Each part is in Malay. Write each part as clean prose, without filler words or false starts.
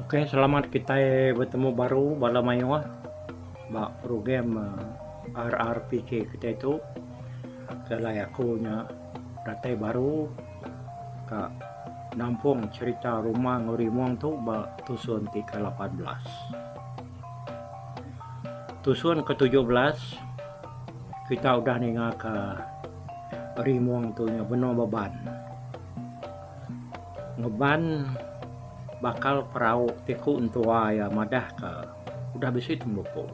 Oke, selamat kita bertemu baru pada mayong program RRPK kita itu adalah aku nya datai baru ke nampung cerita rumah ngurimuang tu tusun ke-18 tusun ke-17 kita udah ninga ke rimuang tu nya benar beban ngeban bakal perahu tiku untua ya madah ke udah bisa tembuku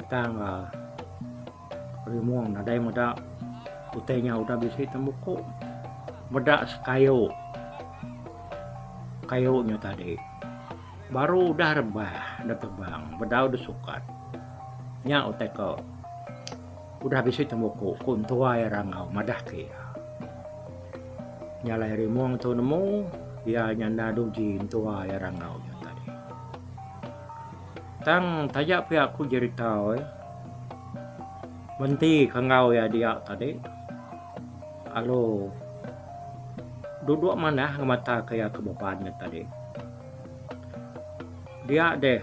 tang rimuang nadai meda utenya udah bisa tembuku meda kayunya tadi baru udah rebah udah terbang beda udah sukat nya uteko udah bisa tembuku kuntua ya rangau madah ke nyalai rimuang tu nemu ya nyanda dujin tua ya rangau nya tadi tang tajak pihak aku jadi tahu menti kangau ya dia tadi alo duduk mana mata kayak kebapannya tadi dia deh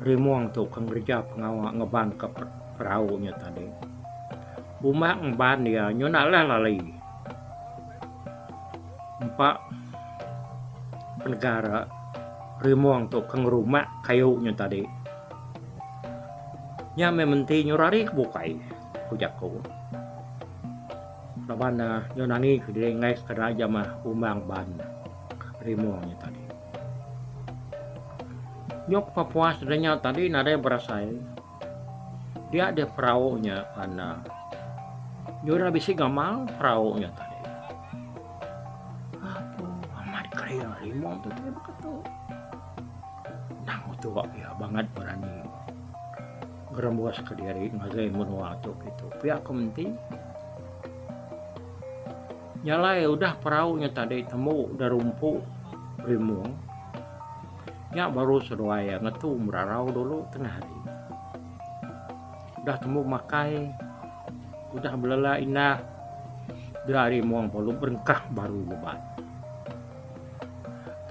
rimuang tuh kerja pengawal ngeban ke perahunya tadi umak ngeban dia nyona lalai empat negara rimuang tuh keng rumah kayunya tadi nya mementi nyurari kebukai kujaku labana nyonani kediri ngais keraja mah umang ban rimuangnya tadi nyok papuas adanya tadi nada berasai dia ada perahunya karena nyura bisi gamal perahunya tadi kaya rimong tuh dia begitu nah itu ya banget berani gerambuas ke diri ngagai menua tuh gitu pihak kementi nyalai udah perahunya tadi temu udah rumpu rimong nya baru sedoaya ngetu merarau dulu tengah hari udah temu makai udah belela indah dari rimong belum berengkah baru beban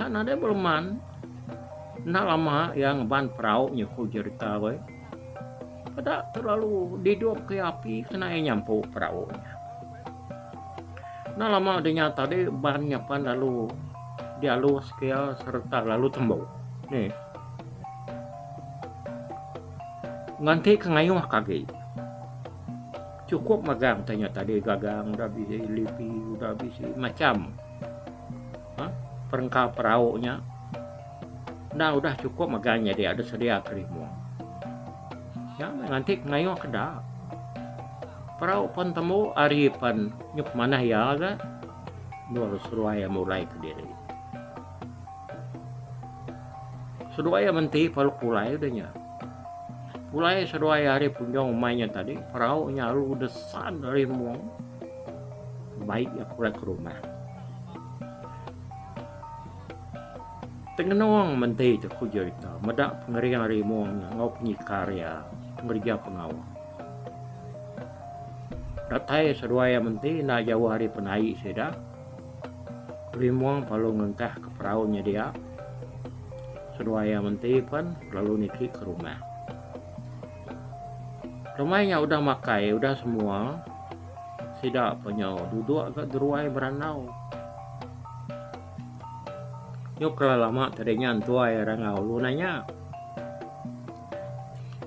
kan ada belum nak lama yang ban perahu nyeku cerita we pada terlalu diduap ke api kena nyampu perahunya nah lama adanya tadi bannya pan lalu dialus kia serta lalu tembau nih nganti kengayuh kaki cukup magang tanya tadi gagang udah bisa lipi udah bisa macam perengkap perahunya nah udah cukup maganya dia ada sedia kerimuang ya nanti ngayo keda perahu pun temu aripan nyuk mana ya aga dua suruhaya mulai ke diri suruhaya menti paluk pulai udahnya pulai suruhaya hari punjong mainnya tadi perahunya lu desan dari muang baik ya pulang ke rumah tengenong mentei tu ku cerita medak pengerian rimong ngau penyikarya pengerja pengawal datai seduaya mentei na jauh hari penai seda rimong palu ngengkah ke perahunya dia seduaya mentei pun lalu niki ke rumahnya udah makai udah semua tidak punya duduk agak deruai beranau yuk kalau lama tadinya antua ya rangau lu nanya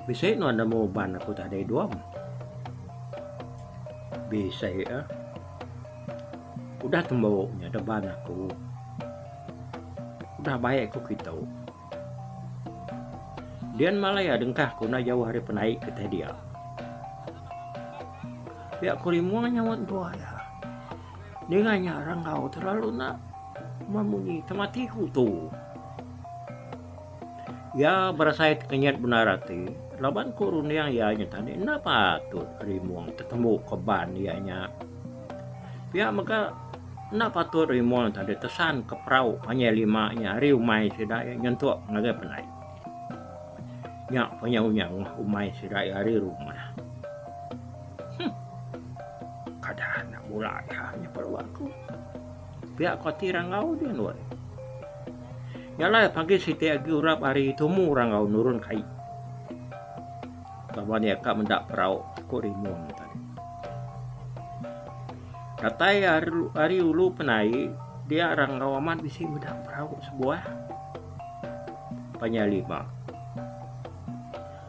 bisa nu ada mau ban aku tadi dua bisa ya udah tembaunya ada ban aku udah baik aku gitu dian malah ya dengkah kuna jauh hari penaik ke dia ya kurimuang nyawat dua ya dia nggak rangau terlalu nak memunyi tematiku tuh ya berasa kenyat benar hati laban kurun yang ianya tadi kenapa tuh rimuang ketemu keban ianya ya maka kenapa tuh rimuang tadi tesan ke perahu hanya limanya riu mai sidaya nyentuh ngagai penai nya punya unyang umai sidaya hari rumah kadang nak mulai hanya perlu aku pihak kau tirang kau dia nuai Yalah pagi siti agi urap hari tumu orang kau nurun kai. Lawan ya kak mendak perau ko rimuang tadi. Katai hari ulu penai dia orang kau aman bisi mendak perau sebuah penyalima.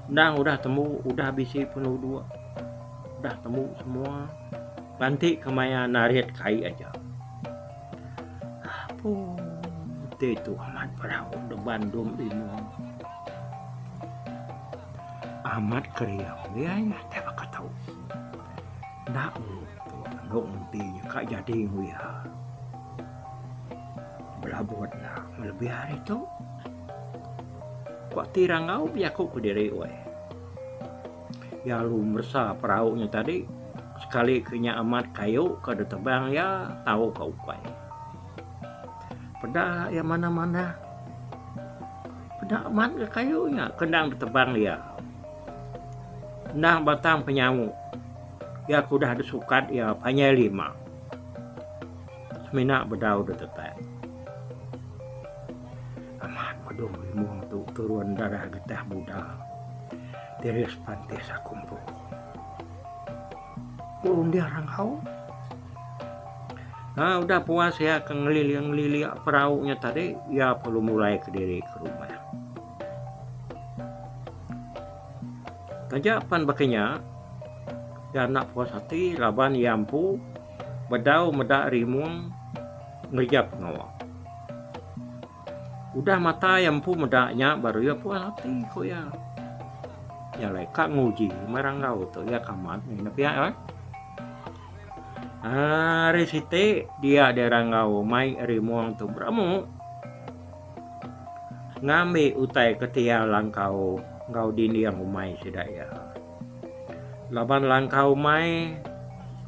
Nang udah temu udah bisi penuh dua. Udah temu semua. Nanti kemaya narit kai aja. Apa itu amat perau de Bandung rimuang. Amat keriau dia ya tak tahu. Ndak dong tinya kak jadi ya. Belabot lah lebih hari itu. Kok tirang kau biaku ku diri we. Ya lu mersa peraunya tadi sekali kenya amat kayu kada tebang ya tahu kau pai. Peda ya mana-mana. Peda amat ke kayunya kendang ditebang ya. Nah batang penyamu. Ya kudah ada sukat ya hanya 5. Semina bedau de tetet. Amat madung rimuang tu turun darah getah muda. Dari pantai sakumpul. Urun dia orang kau. Nah udah puas ya ke ngeliling peraunya tadi ya perlu mulai ke diri ke rumah. Kajapan bakanya ya nak puas hati laban yampu bedau medak rimuang ngejap ngawa. Udah mata yampu medaknya baru ya puas hati kok ya. Ya leka nguji marang kau tuh ya kamat nih tapi ya. Resite dia derang kau mai rimuang tu bramu. Ngambil utai ketia langkau ngau dini yang umai sidaya. Laban langkau mai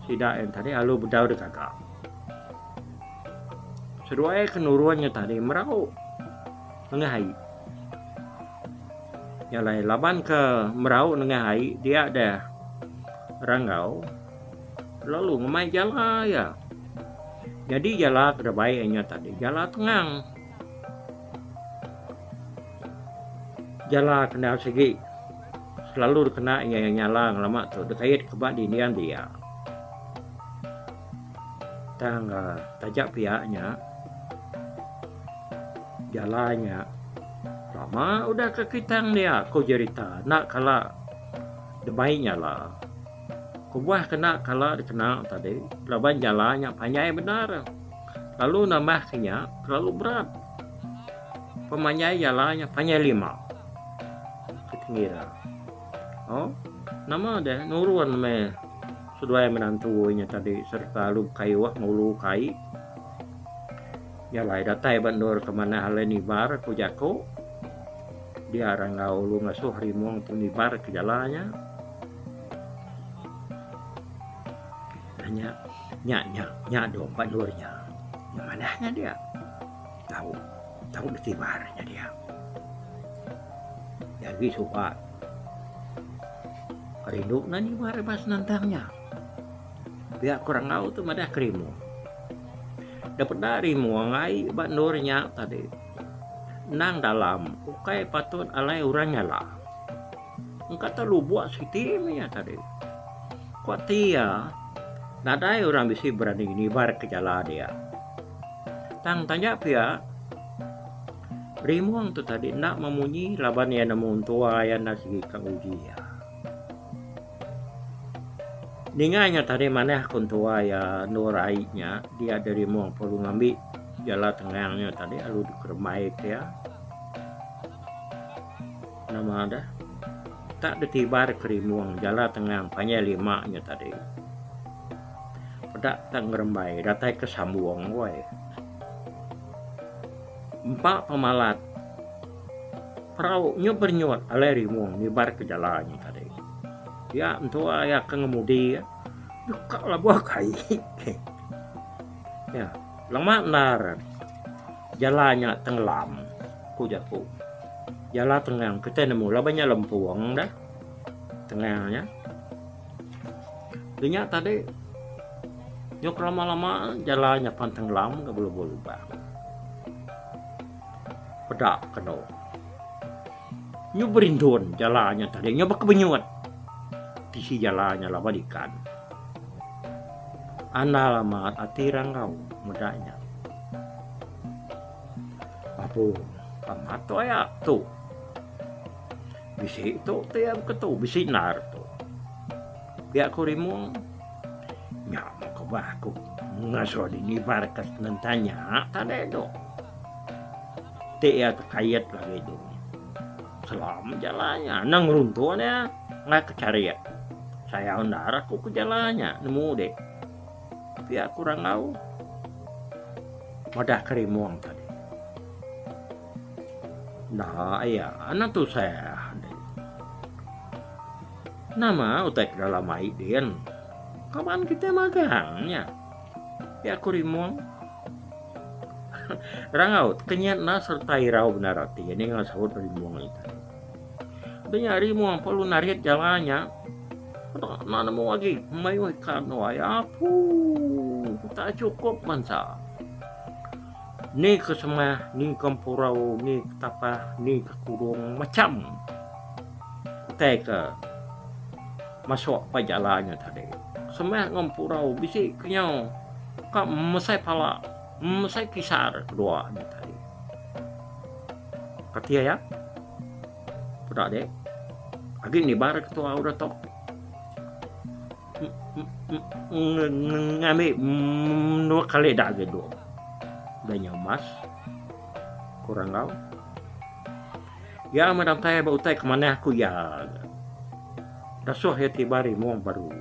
sidaya tadi alu bedau de kakak. Seruai kenuruannya tadi merau ngahai. Ya laban ke merau ngahai dia ada ranggau. Lalu ngemai jala ya. Jadi jala kedebaiknya tadi jala tengang. Jala kena segi selalu kena yang nyala lama tuh dekait kebak dinian dia. Tangga tajak pihaknya jalannya lama udah ke kitang dia kau cerita nak kala debaiknya lah. Kubuah kena kalau dikenal tadi laban jalannya panjang benar lalu nambahnya terlalu berat pemanjai jalannya panjang 5 ketinggian. Oh nama deh nuruan me sudah menantunya tadi serta lu kayu ngulu kai ya lai datai bandor kemana haleni bar kujako dia ranggau lu ngasuh rimuang tu nibar ke jalannya. Nya dong bandurnya yang mananya dia tahu detibarnya dia jadi suka rindu nani bare pas nantangnya biar kurang tahu tuh madah kerimu dapat dari muangai bandurnya tadi nang dalam ukai patut alai urangnya lah engkau lu buat si timnya tadi kok tia nadai orang bisa berani nibar ke jalan dia. Tang tanya pia rimuang tu tadi nak memunyi laban ya namun tua yang nasi kang uji ya. Ninganya tadi mana kun tua ya nurainya dia dari rimuang perlu ngambil jalan tengahnya tadi alu dikermai ya. Nama ada tak ditibar ke rimuang jalan tengah panjang 5-nya tadi. Dak tak ngerembai datai kesambuang wae. 4 pemalat perahu bernyot aleri muang nibar ke jalannya tadi. Ya entua ya kengemudi ya. Duka lah buah kai. Ya, lama nar. Jalannya tenggelam. Kujaku. Jalan tengah kita nemu labanya lempuang dah. Tengahnya. Ternyata tadi nyok lama-lama jalannya panteng lam gak boleh berubah. pedak keno nyu berindun jalannya tadi nyoba kebenyut tisi jalannya lah balikan analamat atirang kau mudanya apo pamato ya tu bisi tu tiap ketu bisi nar tu pihak kurimung nyama ko baku ngaso di barkas nantanya tade do tiap kayat lagi do selam jalannya nang runtuhnya nggak kecari ya saya undara aku ke jalannya nemu deh pihak kurang tahu madah kerimuang tadi nah iya anak tuh saya nama utek dalam aidin kapan kita magangnya pihak kerimuang rangaut kenyat na serta irau benar arti ini nggak sahut kerimuang itu dia rimuang perlu narik jalannya na nemu lagi mayu ikan waya apu tak cukup mansa ni kesemah ni kempurau ni ketapa ni kekurung macam teka masuk ke jalannya tadi semah ngempurau bisi kenyau kak mesai pala mesai kisar kedua ni tadi katia ya pedak dek lagi ni bar ketua udah tok ngambil dua kali dah gitu banyak mas kurang kau ya madam saya bau tay kemana aku ya dasuh ya tibari muang baru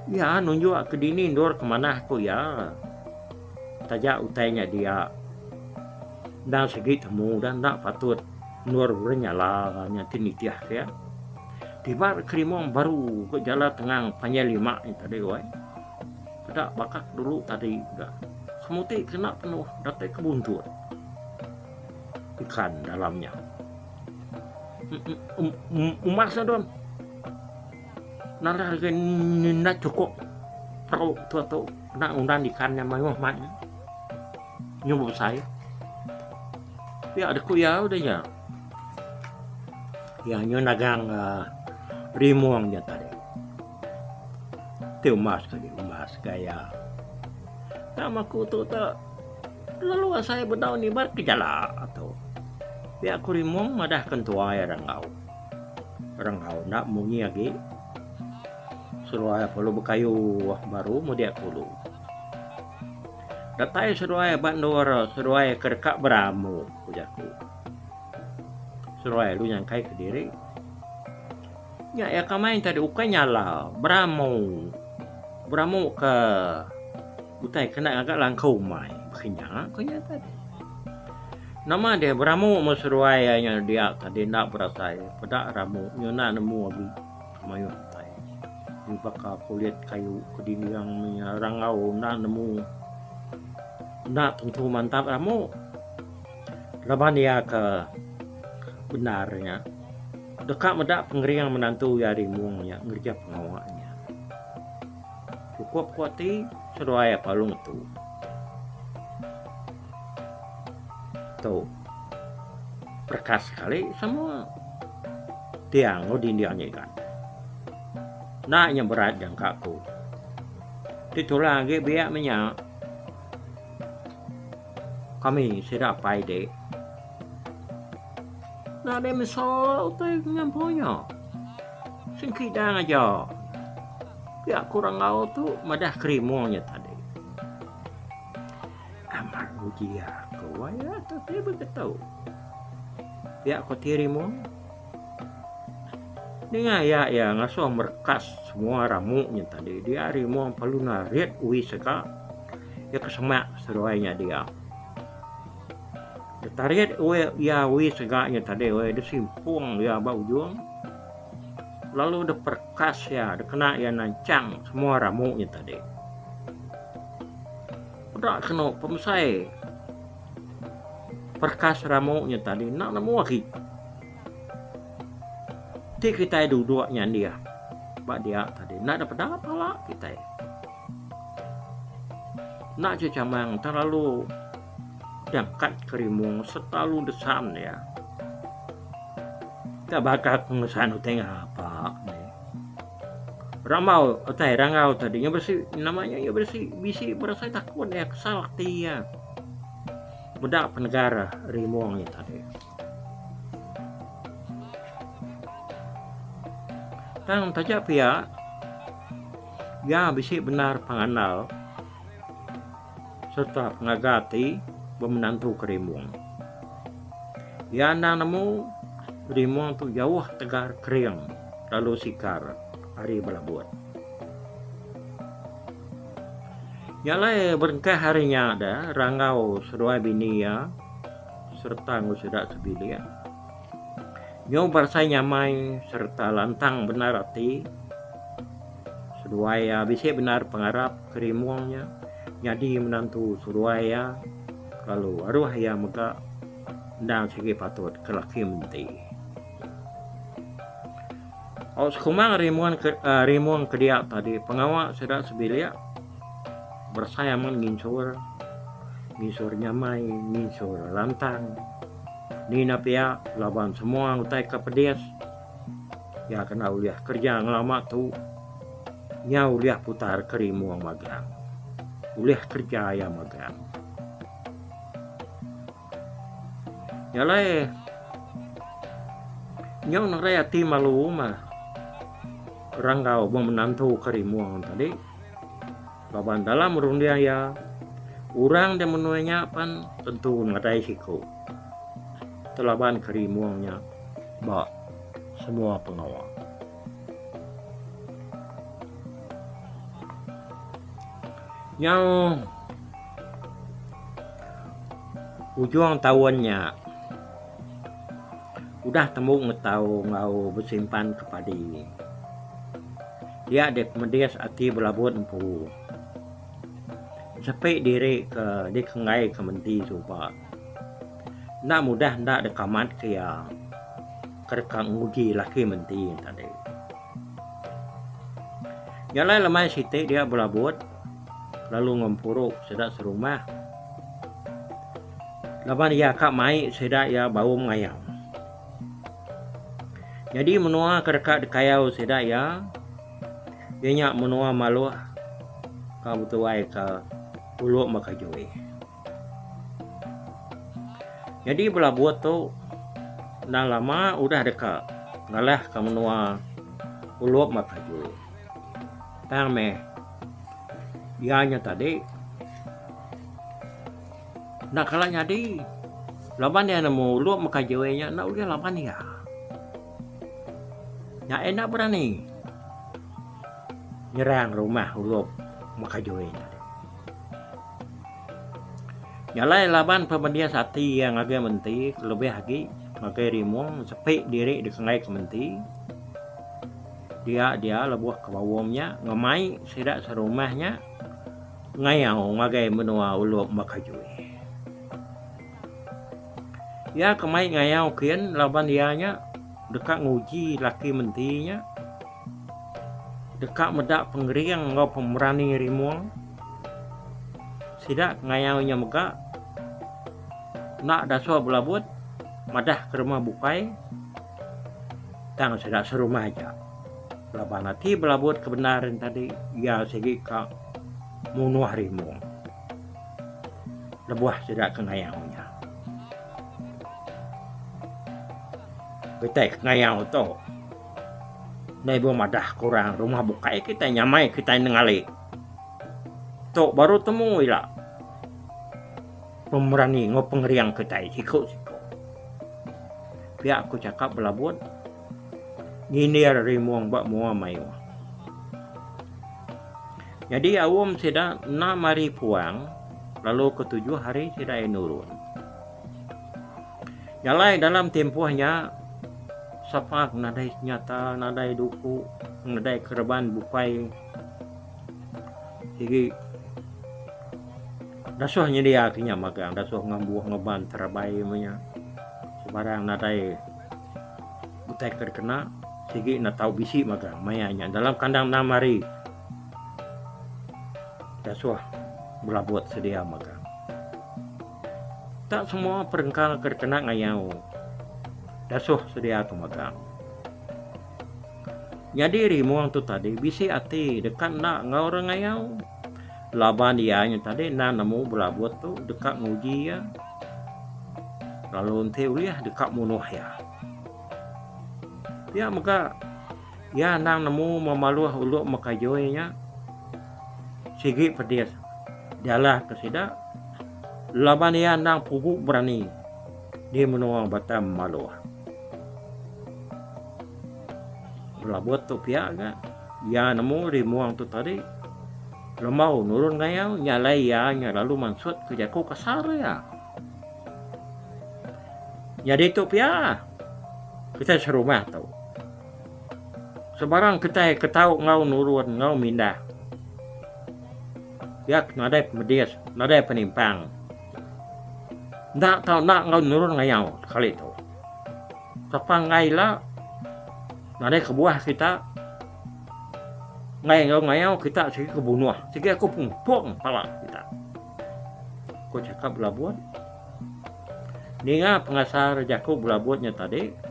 ya nunjuk ke dini ndor kemana aku ya tajak utainya dia dan segi temu dan tak patut nur nyala nyantin nitiah ya tiba kerimong baru ke jalan tengah panjang 5 ini tadi wai tidak bakak dulu tadi udah semuti kena penuh datai kebuntut ikan dalamnya umasnya don nara harga cukup perlu tuh nak undang ikannya mayuh maknya nyubuh saya ya ada kuya udah ya nyo nagang rimuang dia tadi umas gaya nama ku tu tak lalu saya bedau ni bar kejala atau pihak ku rimuang madah kentua ya rangau nak mungi lagi suruh perlu bekayu baru mau dia kulu datai suruh bandor suruh kerkak beramu pujaku suruh lu yang kai ke diri ya kamain tadi ukanya lah beramu ke utai kena agak langkau mai bekenya konya tadi nama dia beramu mesruayanya dia tadi nak berasai pedak ramu nyona nemu abi mayu tai ni bakal kulit kayu kedini yang menyerangau nak nemu nak tentu mantap ramu laban dia ke benarnya dekat medak pengering menantu ya rimuangnya ngerja pengawaknya cukup kuati seruaya palung itu tuh berkas sekali semua tiang dindiannya ikan naknya berat yang kaku itu lagi biak minyak kami sedap pai dek nah dia misal tu ngampunya singkit dah aja ya kurang tahu tu madah kerimuangnya tadi amat uji aku ya tapi begitu ya aku tirimu dengan ya ngasuh berkas semua ramunya tadi dia rimuang perlu narik ui seka ya kesemak seruainya dia tarik ya wi segaknya tadi dia simpung ya bau juang lalu ada perkas ya ada kena ya nancang semua ramunya tadi udah kena pemsai perkas ramunya tadi nak nemu lagi ti kita duduknya dia bak dia tadi nak dapat apa lah kita nak cecamang terlalu dangkat kerimung setalu desam ya. Tak bakal pengesan uteng apa nih. Ramau otai rangau tadinya bersih namanya ya bersih bisi berasa takut ya kesal ya. Budak penegara rimung ya tadi. Tang tajak pihak ya bisi benar penganal serta pengagati pemenantu kerimung. Ya nang nemu rimung tu jauh tegar kering lalu sikar hari belabut. Nyalai berkah harinya ada rangau sedua bini ya serta ngusudak sebilia. Nyo barsai nyamai serta lantang benar hati seduaya bisa benar pengarap kerimungnya jadi menantu seduaya lalu aruh ya maka ndang segi patut kelaki menti. Sekumang rimuan kediak tadi pengawak sedak sebilia bersayaman nginsur nyamai nginsur lantang nina pia laban semua utai kapedias ya kena uliah kerja ngelama tu nya uliah putar kerimuang magang uliah kerja ya magang nyalai nyau nang raya ti malu mah ranggau menantu kerimuang tadi laban dalam rundia ya urang dan menuanya pan tentu ngadai siku telaban kerimuangnya bak semua pengawal. Yang ujung tahunnya udah temu ngetau ngau bersimpan kepadi dia dek medias ati belabut empu sampai diri ke di kengai kementi supa nak mudah nak dekamat kaya kerekang uji laki menti tadi nyalai lemai siti dia belabut lalu ngempuruk sedak serumah laban ya kak mai sedak ya bau mengayam jadi menua kerekat dekayau sedak ya dia menua malu kau tuai ke uluk makajui. Jadi belabut tu dah lama udah dekat ngalah kamu nua uluk makajui. Tang me ianya tadi nak kalah nyadi laban dia nemu uluk makajui nya nak udah laban ya. Ya enak berani nyerang rumah uluk makajui tadi. Nyalai laban pemendia sati yang agak menti lebih lagi agak rimung sepi diri di kengai kementi dia lebuh ke bawamnya ngemai sedak serumahnya ngayau ngagai menua uluk makajui ya kemai ngayau kian laban dianya dekat nguji laki mentinya dekat medak pengeriang ngau pemerani rimung sidak ngayaunya mega nak dasar belabut madah ke rumah bukai tang sedak serumah aja laban hati belabut kebenaran tadi ya segi ka munuh rimung lebuah sedak ke ngayaunya kita ngayau to naibu madah kurang rumah bukai kita nyamai kita nengali to baru temu ila pemerani ngopengeriang ketai siko pihak aku cakap belabut ngini rimuang bak mua mayu jadi awam seda 6 hari puang lalu ke-7 hari seda nurun nyalai dalam tempohnya sapak nadai nyata nadai duku nadai kerban bukai sigi dasuhnya dia akhirnya magang dasuh ngambuh ngeban terabai punya sebarang nadai butai terkena sigi na tahu bisi magang mayanya dalam kandang 6 hari dasuh belabut sedia magang Tak semua perengkang terkena ngayau. Dasuh sedia kemagang. Jadi rimuang tu tadi bisi ati dekat nak ngau ngayau. Laban ianya tadi na nemu belabut tu dekat nguji ya. Lalu ente uliah dekat munuh ya. Ya maka ya nang nemu memaluh uluk makajoynya. Sigi pedias. Dialah kesida. Laban ya nang pupuk berani. Dia menuang batam maluh. Belabut tu pihak kan. Ya nemu rimuang tu tadi. Lemau nurun ngayau. Nyalai ya lalu mansut ke jaku kasar ya. Jadi tu pihak. Kita serumah tau. Sebarang kita ketahu ngau nurun ngau mindah. Yak nadai medias, nadai penimpang. Nak tahu nak ngau nurun ngayau kali tu. Sapang ngai lah. Nadai kebuah kita. Ngai ngau ngayau kita segi kebunuh. Segi aku pung pala kita. Aku cakap belabut. Ninga pengasar jaku belabutnya tadi.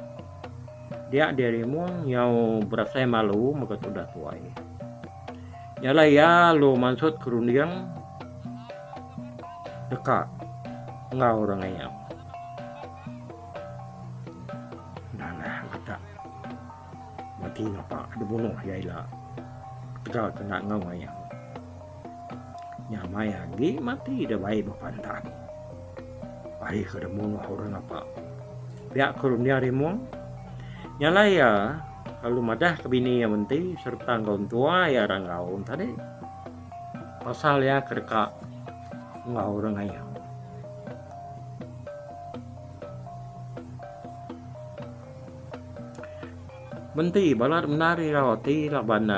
Dia dirimu yang berasa malu maka sudah tuai. Nyala ya lo mansut kerundiang dekat ngau orang ayam. Nah kata mati ngapa ada bunuh ya ilah. Tegal kena ngau ayam. Nyamai lagi mati dah baik berpantat. Baik kada bunuh orang apa. Pihak kerundiang rimu. Nyala ya, kalau madah kebini yang menti serta gaun tua ya orang gaun tadi. Pasal ya kereka ngau orang ayam. Menti balat menari rawati laban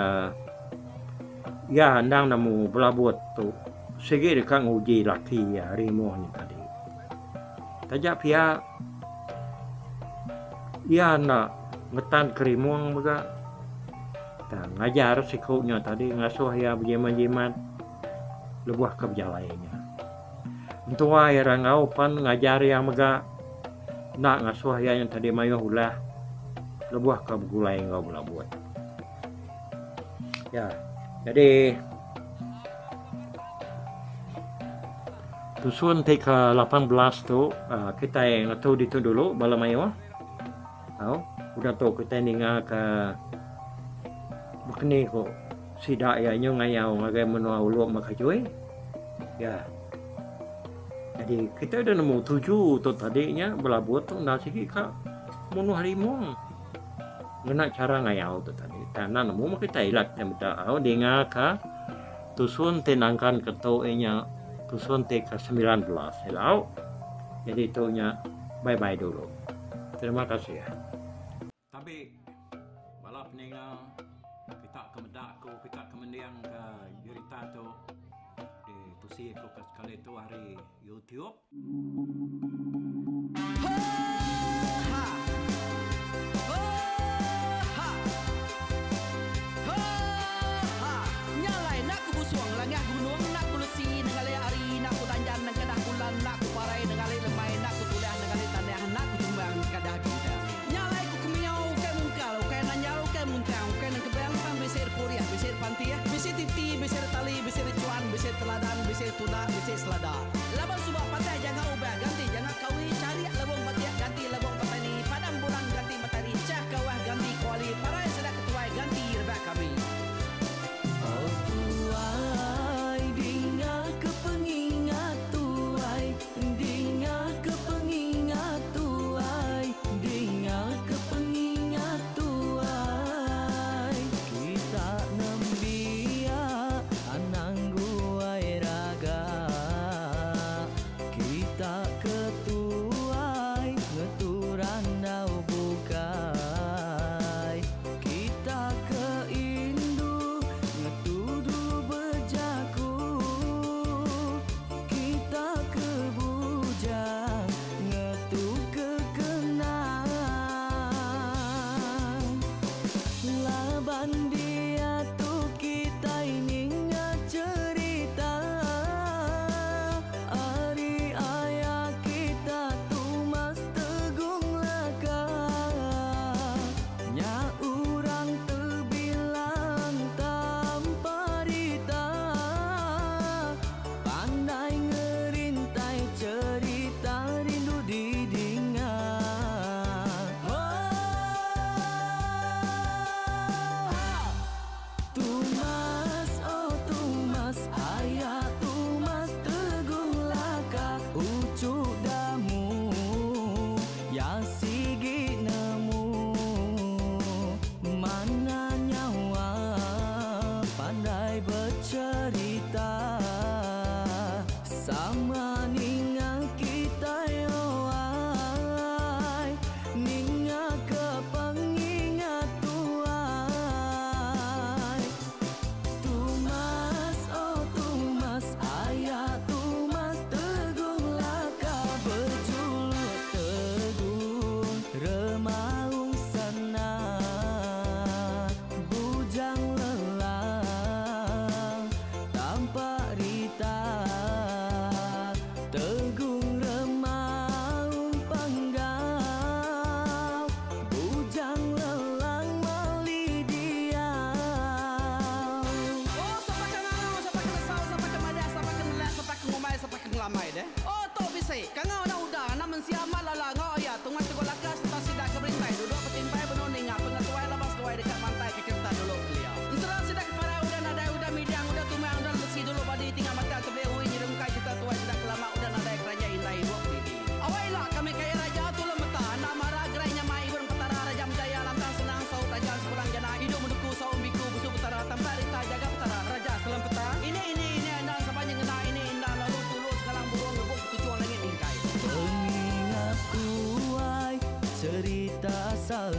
ya andang namu belabut tu. Segi dekat nguji laki ya rimu ni tadi. Tajak pihak ya nak ngetan kerimuang juga. Ngajar sikunya tadi ngasuh ya berjimat-jimat lebuah ke berjalainya. Untuk ya rangau pan ngajar yang mega nak ngasuh ya yang tadi mayuh ulah lebuah ke bergulai ngau belabut. Ya, jadi tusun ke 18 tu kita yang tahu itu dulu bala mayuh. Udah tu kita ninga ke begini kok sidak ya nyo ngayau ngagai menua uluk makajoy. Ya. Jadi kita udah nemu 7 tu tadinya belabut tu nasi ka munu harimau. Ngena cara ngayau tu tadi. Tanah nemu kita ilat yang betul. Dengar ka tusun tenangkan ketuanya tusun ke 19. Hello. Jadi itunya bye-bye dulu. Terima kasih ya. Tapi balap ninga kita kemedak ko kita kemendiang ke jurita tu di tusi ko sekali tu hari YouTube. Nyalai nak ku busuang langah gunung nak ku lesi nengali ari nak ku tanjan nang kadah bulan nak ku parai nengali lemai nak ku tulah nengali tanah nak ku tumbang kadah kita. Nyalai ku kumiau ke mungkal ke nanjau ke muntang ke nang kebang pang besir puriah besir pantia besir titi besir tali besir cuan besir teladan besir tuna besir selada. Laban subak patai jangan ubah ganti jangan kawi cari labong patia ganti labong patani padam bulan ganti matahari cah kawah ganti kuali parai sedak ketuai ganti rebak kami. Ketua sama ninga kita yo ai ninga ke pengingat tuai tumas oh tumas ayah tumas tegung laka berjuluk tegung remaung sana bujang lelang tampak rita tegung remaung panggau bujang lelang mali diau oh sapa kangau sapa kesau sapa kemada sapa kenela sapa ngomai sapa ngelamai deh oh to bisa kangau na udah namen siamat lala ngau ya tungas tegolaka serta sidak keberintai duduk petimpai benoning pengatuai labas tuai dekat pantai ke kerta dulu beliau serta sidak para udah nada udah midang udah tumang udah besi dulu badi tinggal mata tebehui nyerungkai kita tuai sidak lama udah nada kerja indah buat didi awailah kami kaya raja tu lemeta nak marah gerainya mai burung petara raja jaya lantang senang saut raja sepulang jana hidup menduku saum biku busuk petara tambah rita jaga petara raja selam peta ini andang sepanjang ngena ini indah lalu tulus sekarang burung ngebuk tujuan langit bingkai pengingat kuai cerita asal